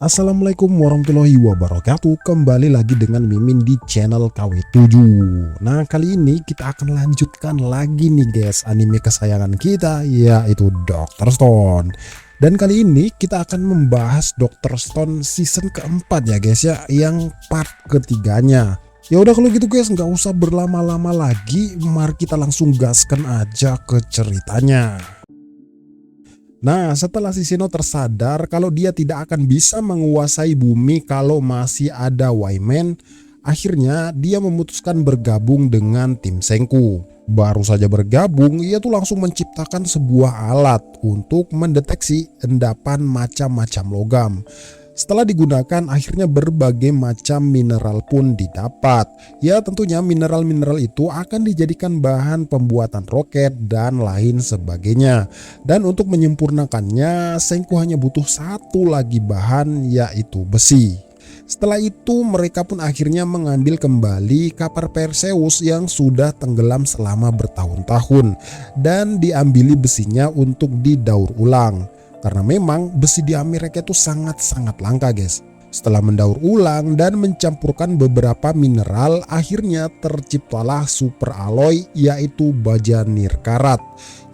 Assalamualaikum warahmatullahi wabarakatuh. Kembali lagi dengan Mimin di channel KW7. Nah, kali ini kita akan lanjutkan lagi nih guys anime kesayangan kita, yaitu Dr. Stone. Dan kali ini kita akan membahas Dr. Stone season keempat ya guys ya, yang part ketiganya. Ya udah kalau gitu guys, nggak usah berlama-lama lagi, mari kita langsung gaskan aja ke ceritanya. Nah, setelah si Sino tersadar kalau dia tidak akan bisa menguasai bumi kalau masih ada Wayman, akhirnya dia memutuskan bergabung dengan tim Senku. Baru saja bergabung, ia tuh langsung menciptakan sebuah alat untuk mendeteksi endapan macam-macam logam. Setelah digunakan, akhirnya berbagai macam mineral pun didapat. Ya, tentunya mineral-mineral itu akan dijadikan bahan pembuatan roket dan lain sebagainya. Dan untuk menyempurnakannya, Senku hanya butuh satu lagi bahan, yaitu besi. Setelah itu mereka pun akhirnya mengambil kembali kapal Perseus yang sudah tenggelam selama bertahun-tahun dan diambili besinya untuk didaur ulang. Karena memang besi di Amerika itu sangat-sangat langka guys. Setelah mendaur ulang dan mencampurkan beberapa mineral, akhirnya terciptalah super alloy, yaitu baja nirkarat,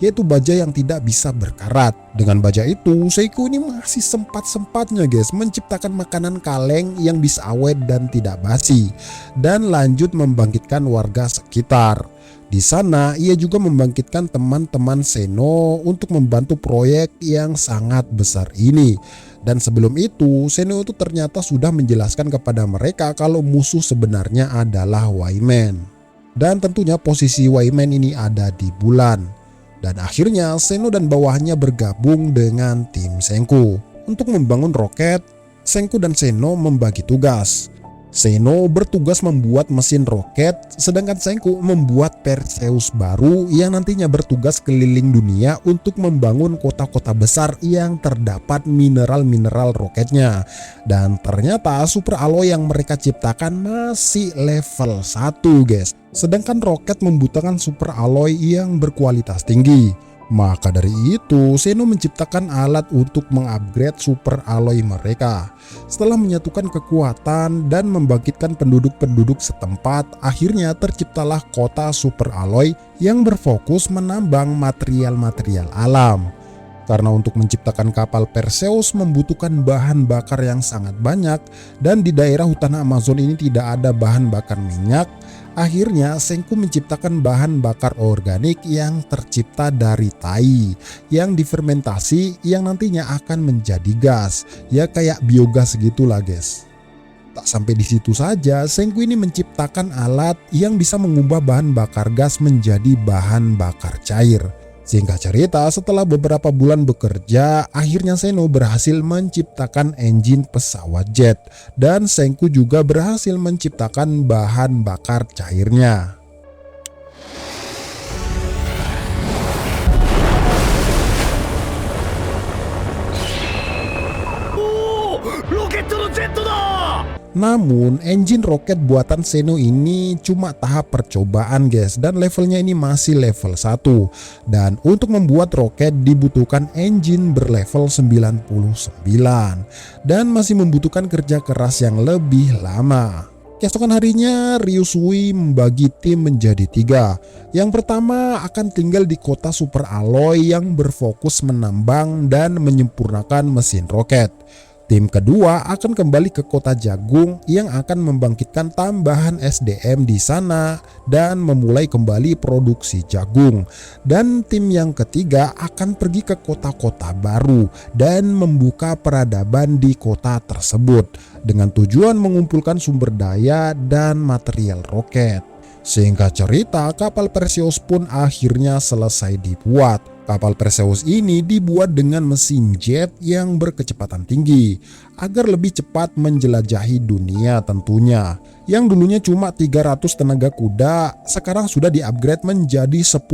yaitu baja yang tidak bisa berkarat. Dengan baja itu, Seiko ini masih sempat-sempatnya guys menciptakan makanan kaleng yang bisa awet dan tidak basi, dan lanjut membangkitkan warga sekitar. Di sana ia juga membangkitkan teman-teman Seno untuk membantu proyek yang sangat besar ini. Dan sebelum itu Seno itu ternyata sudah menjelaskan kepada mereka kalau musuh sebenarnya adalah Wayman. Dan tentunya posisi Wayman ini ada di bulan. Dan akhirnya Seno dan bawahnya bergabung dengan tim Senku. Untuk membangun roket, Senku dan Seno membagi tugas. Seno bertugas membuat mesin roket, sedangkan Senku membuat Perseus baru yang nantinya bertugas keliling dunia untuk membangun kota-kota besar yang terdapat mineral-mineral roketnya. Dan ternyata super alloy yang mereka ciptakan masih level 1 guys. Sedangkan roket membutuhkan super alloy yang berkualitas tinggi. Maka dari itu, Seno menciptakan alat untuk mengupgrade super alloy mereka. Setelah menyatukan kekuatan dan membangkitkan penduduk-penduduk setempat, akhirnya terciptalah kota super alloy yang berfokus menambang material-material alam. Karena untuk menciptakan kapal Perseus membutuhkan bahan bakar yang sangat banyak, dan di daerah hutan Amazon ini tidak ada bahan bakar minyak, akhirnya Senku menciptakan bahan bakar organik yang tercipta dari tai yang difermentasi yang nantinya akan menjadi gas, ya kayak biogas gitulah guys. Tak sampai di situ saja, Senku ini menciptakan alat yang bisa mengubah bahan bakar gas menjadi bahan bakar cair. Singkat cerita, setelah beberapa bulan bekerja, akhirnya Seno berhasil menciptakan engine pesawat jet, dan Senku juga berhasil menciptakan bahan bakar cairnya. Namun engine roket buatan Seno ini cuma tahap percobaan guys, dan levelnya ini masih level 1. Dan untuk membuat roket dibutuhkan engine berlevel 99 dan masih membutuhkan kerja keras yang lebih lama. Keesokan harinya Ryusui membagi tim menjadi 3. Yang pertama akan tinggal di kota super alloy yang berfokus menambang dan menyempurnakan mesin roket. Tim kedua akan kembali ke kota Jagung yang akan membangkitkan tambahan SDM di sana dan memulai kembali produksi jagung. Dan tim yang ketiga akan pergi ke kota-kota baru dan membuka peradaban di kota tersebut dengan tujuan mengumpulkan sumber daya dan material roket. Singkat cerita, kapal Perseus pun akhirnya selesai dibuat. Kapal Perseus ini dibuat dengan mesin jet yang berkecepatan tinggi agar lebih cepat menjelajahi dunia tentunya. Yang dulunya cuma 300 tenaga kuda, sekarang sudah di-upgrade menjadi 10.000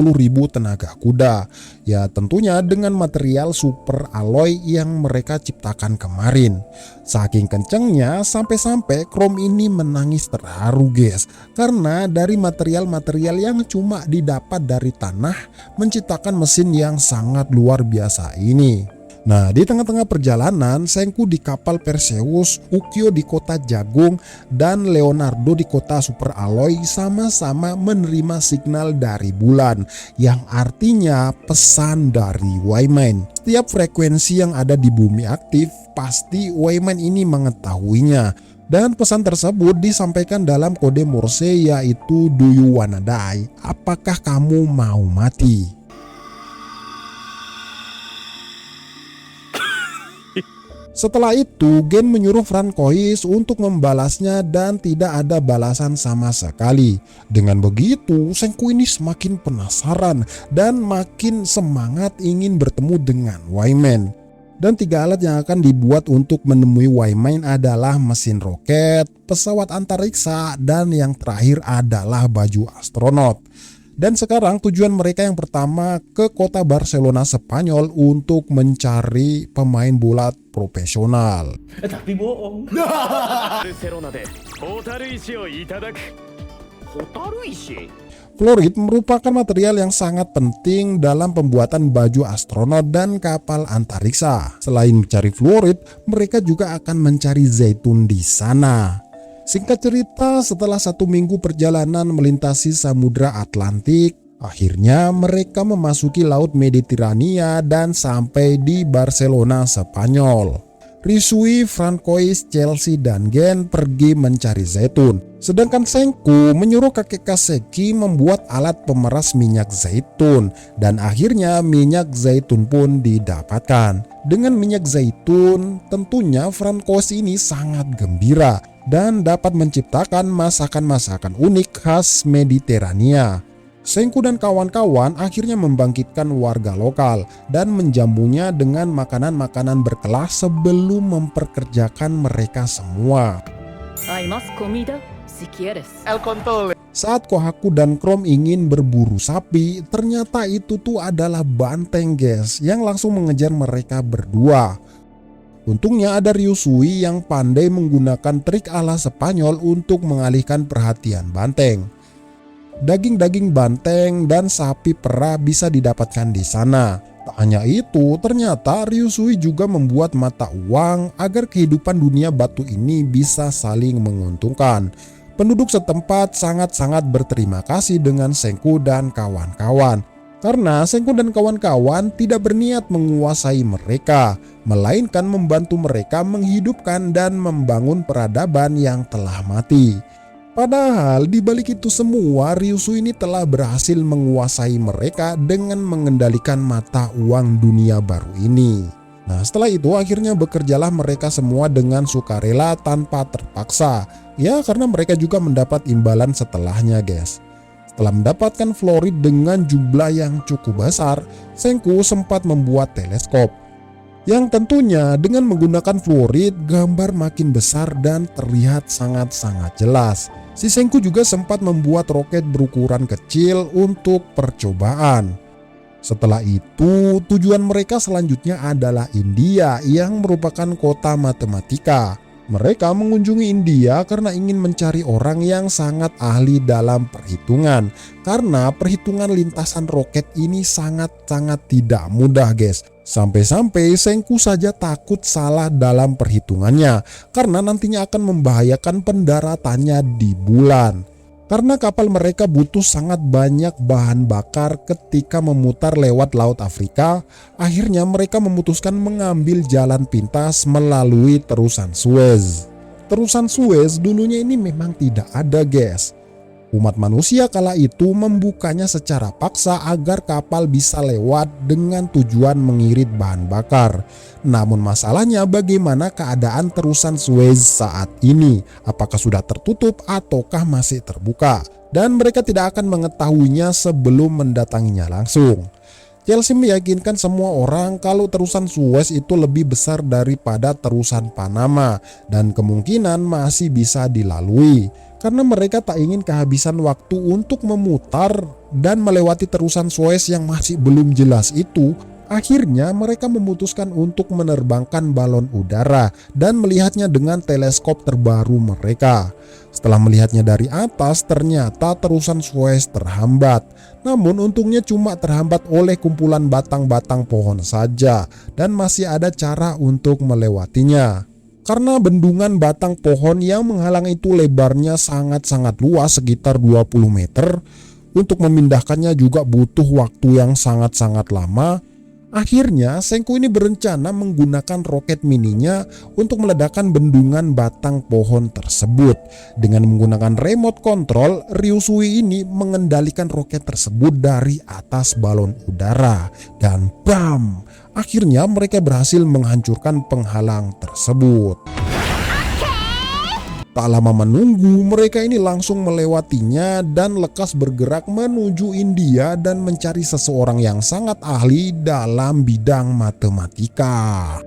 tenaga kuda. Ya tentunya dengan material super alloy yang mereka ciptakan kemarin. Saking kencengnya sampai-sampai Chrome ini menangis terharu guys. Karena dari material-material yang cuma didapat dari tanah menciptakan mesin yang sangat luar biasa ini. Nah, di tengah-tengah perjalanan, Senku di kapal Perseus, Ukyo di kota Jagung, dan Leonardo di kota Super Alloy sama-sama menerima signal dari bulan, yang artinya pesan dari Wayman. Setiap frekuensi yang ada di bumi aktif, pasti Wayman ini mengetahuinya. Dan pesan tersebut disampaikan dalam kode Morse, yaitu "Do you wanna die?" Apakah kamu mau mati? Setelah itu, Gen menyuruh Francois untuk membalasnya dan tidak ada balasan sama sekali. Dengan begitu, Senku ini semakin penasaran dan makin semangat ingin bertemu dengan Wayman. Dan 3 alat yang akan dibuat untuk menemui Wayman adalah mesin roket, pesawat antariksa, dan yang terakhir adalah baju astronot. Dan sekarang tujuan mereka yang pertama ke kota Barcelona, Spanyol untuk mencari pemain bola profesional. Tapi bohong. Fluorid merupakan material yang sangat penting dalam pembuatan baju astronot dan kapal antariksa. Selain mencari fluorid, mereka juga akan mencari zaitun di sana. Singkat cerita, setelah 1 minggu perjalanan melintasi Samudra Atlantik, akhirnya mereka memasuki Laut Mediterania dan sampai di Barcelona, Spanyol. Risui, Francois, Chelsea, dan Gen pergi mencari zaitun. Sedangkan Senku menyuruh kakek Kaseki membuat alat pemeras minyak zaitun. Dan akhirnya minyak zaitun pun didapatkan. Dengan minyak zaitun, tentunya Francois ini sangat gembira dan dapat menciptakan masakan-masakan unik khas Mediterania. Senku dan kawan-kawan akhirnya membangkitkan warga lokal dan menjamunya dengan makanan-makanan berkelas sebelum memperkerjakan mereka semua. Saat Kohaku dan Chrome ingin berburu sapi, ternyata itu tuh adalah banteng, guys, yang langsung mengejar mereka berdua. Untungnya ada Ryusui yang pandai menggunakan trik ala Spanyol untuk mengalihkan perhatian banteng. Daging-daging banteng dan sapi perah bisa didapatkan di sana. Tak hanya itu, ternyata Ryusui juga membuat mata uang agar kehidupan dunia batu ini bisa saling menguntungkan. Penduduk setempat sangat-sangat berterima kasih dengan Senku dan kawan-kawan. Karena Senku dan kawan-kawan tidak berniat menguasai mereka, melainkan membantu mereka menghidupkan dan membangun peradaban yang telah mati. Padahal di balik itu semua, Ryusui ini telah berhasil menguasai mereka dengan mengendalikan mata uang dunia baru ini. Nah, setelah itu akhirnya bekerjalah mereka semua dengan sukarela tanpa terpaksa. Ya, karena mereka juga mendapat imbalan setelahnya, guys. Setelah mendapatkan fluorid dengan jumlah yang cukup besar, Senku sempat membuat teleskop. Yang tentunya dengan menggunakan fluorid, gambar makin besar dan terlihat sangat-sangat jelas. Si Senku juga sempat membuat roket berukuran kecil untuk percobaan. Setelah itu, tujuan mereka selanjutnya adalah India yang merupakan kota matematika. Mereka mengunjungi India karena ingin mencari orang yang sangat ahli dalam perhitungan. Karena perhitungan lintasan roket ini sangat-sangat tidak mudah, guys. Sampai-sampai Senku saja takut salah dalam perhitungannya karena nantinya akan membahayakan pendaratannya di bulan. Karena kapal mereka butuh sangat banyak bahan bakar ketika memutar lewat Laut Afrika, akhirnya mereka memutuskan mengambil jalan pintas melalui terusan Suez. Terusan Suez dulunya ini memang tidak ada, guys. Umat manusia kala itu membukanya secara paksa agar kapal bisa lewat dengan tujuan mengirit bahan bakar. Namun masalahnya bagaimana keadaan terusan Suez saat ini? Apakah sudah tertutup ataukah masih terbuka? Dan mereka tidak akan mengetahuinya sebelum mendatanginya langsung. Chelsea meyakinkan semua orang kalau terusan Suez itu lebih besar daripada terusan Panama dan kemungkinan masih bisa dilalui. Karena mereka tak ingin kehabisan waktu untuk memutar dan melewati terusan Suez yang masih belum jelas itu, Akhirnya mereka memutuskan untuk menerbangkan balon udara dan melihatnya dengan teleskop terbaru mereka. Setelah melihatnya dari atas, ternyata terusan Suez terhambat. Namun untungnya cuma terhambat oleh kumpulan batang-batang pohon saja dan masih ada cara untuk melewatinya. Karena bendungan batang pohon yang menghalang itu lebarnya sangat-sangat luas, sekitar 20 meter. Untuk memindahkannya juga butuh waktu yang sangat-sangat lama. Akhirnya Senku ini berencana menggunakan roket mininya untuk meledakkan bendungan batang pohon tersebut. Dengan menggunakan remote control, Ryusui ini mengendalikan roket tersebut dari atas balon udara. Dan bam! Akhirnya mereka berhasil menghancurkan penghalang tersebut. Tak lama menunggu, mereka ini langsung melewatinya dan lekas bergerak menuju India dan mencari seseorang yang sangat ahli dalam bidang matematika.